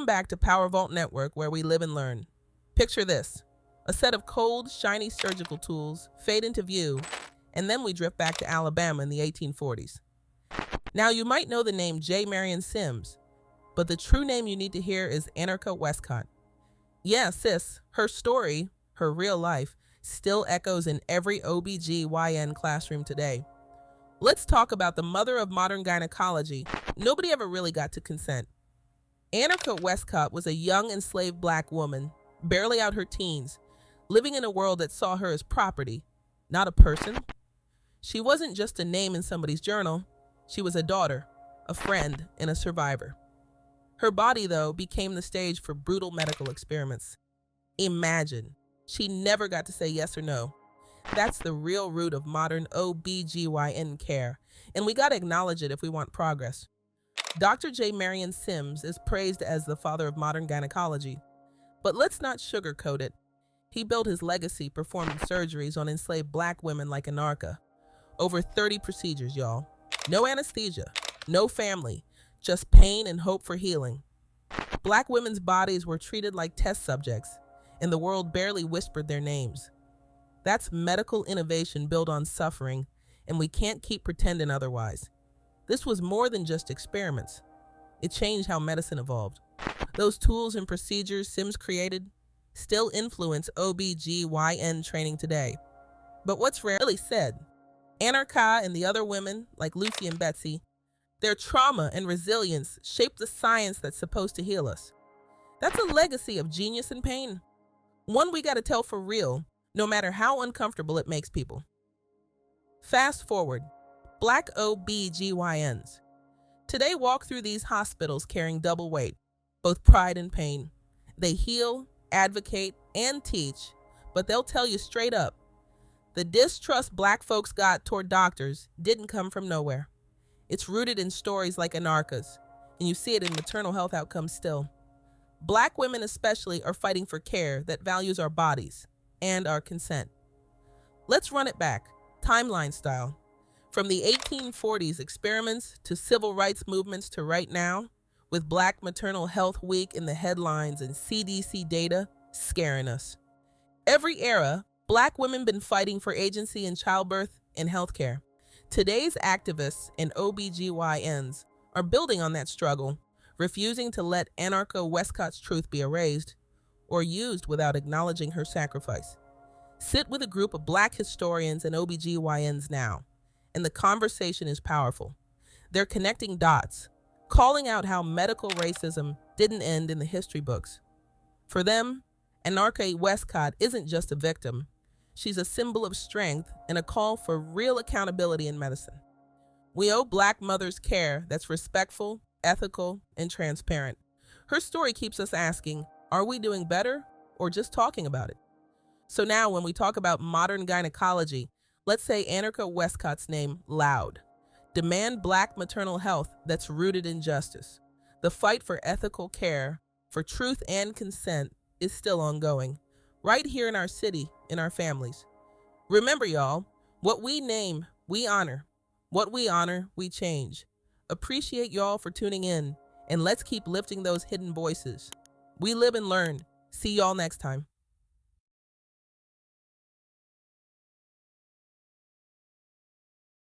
Welcome back to PowerVault Network, where we live and learn. Picture this: a set of cold, shiny surgical tools fade into view, and then we drift back to Alabama in the 1840s. Now, you might know the name Marion Sims, but the true name you need to hear is Anarcha Westcott. Yeah, sis, her story, her real life, still echoes in every OB-GYN classroom today. Let's talk about the mother of modern gynecology. Nobody ever really got to consent. Anarcha Westcott was a young enslaved black woman, barely out her teens, living in a world that saw her as property, not a person. She wasn't just a name in somebody's journal. She was a daughter, a friend, and a survivor. Her body, though, became the stage for brutal medical experiments. Imagine, she never got to say yes or no. That's the real root of modern OB-GYN care, and we gotta acknowledge it if we want progress. Dr. Marion Sims is praised as the father of modern gynecology, but let's not sugarcoat it. He built his legacy performing surgeries on enslaved black women like Anarcha. Over 30 procedures, y'all. No anesthesia, no family, just pain and hope for healing. Black women's bodies were treated like test subjects, and the world barely whispered their names. That's medical innovation built on suffering, and we can't keep pretending otherwise. This was more than just experiments. It changed how medicine evolved. Those tools and procedures Sims created still influence OB-GYN training today. But what's rarely said, Anarcha and the other women, like Lucy and Betsey, their trauma and resilience shaped the science that's supposed to heal us. That's a legacy of genius and pain. One we gotta tell for real, no matter how uncomfortable it makes people. Fast forward, Black OB-GYNs. Today walk through these hospitals carrying double weight, both pride and pain. They heal, advocate, and teach, but they'll tell you straight up, the distrust black folks got toward doctors didn't come from nowhere. It's rooted in stories like Anarcha's, and you see it in maternal health outcomes still. Black women especially are fighting for care that values our bodies and our consent. Let's run it back, timeline style. From the 1840s experiments to civil rights movements to right now, with Black Maternal Health Week in the headlines and CDC data scaring us. Every era, Black women been fighting for agency in childbirth and healthcare. Today's activists and OB-GYNs are building on that struggle, refusing to let Anarcha Westcott's truth be erased or used without acknowledging her sacrifice. Sit with a group of Black historians and OB-GYNs now, and the conversation is powerful. They're connecting dots, calling out how medical racism didn't end in the history books. For them, Anarcha Westcott isn't just a victim. She's a symbol of strength and a call for real accountability in medicine. We owe Black mothers care that's respectful, ethical, and transparent. Her story keeps us asking, are we doing better or just talking about it? So now when we talk about modern gynecology, let's say Anarcha Westcott's name loud. Demand Black maternal health that's rooted in justice. The fight for ethical care, for truth and consent is still ongoing, right here in our city, in our families. Remember, y'all, what we name, we honor. What we honor, we change. Appreciate y'all for tuning in, and let's keep lifting those hidden voices. We live and learn. See y'all next time.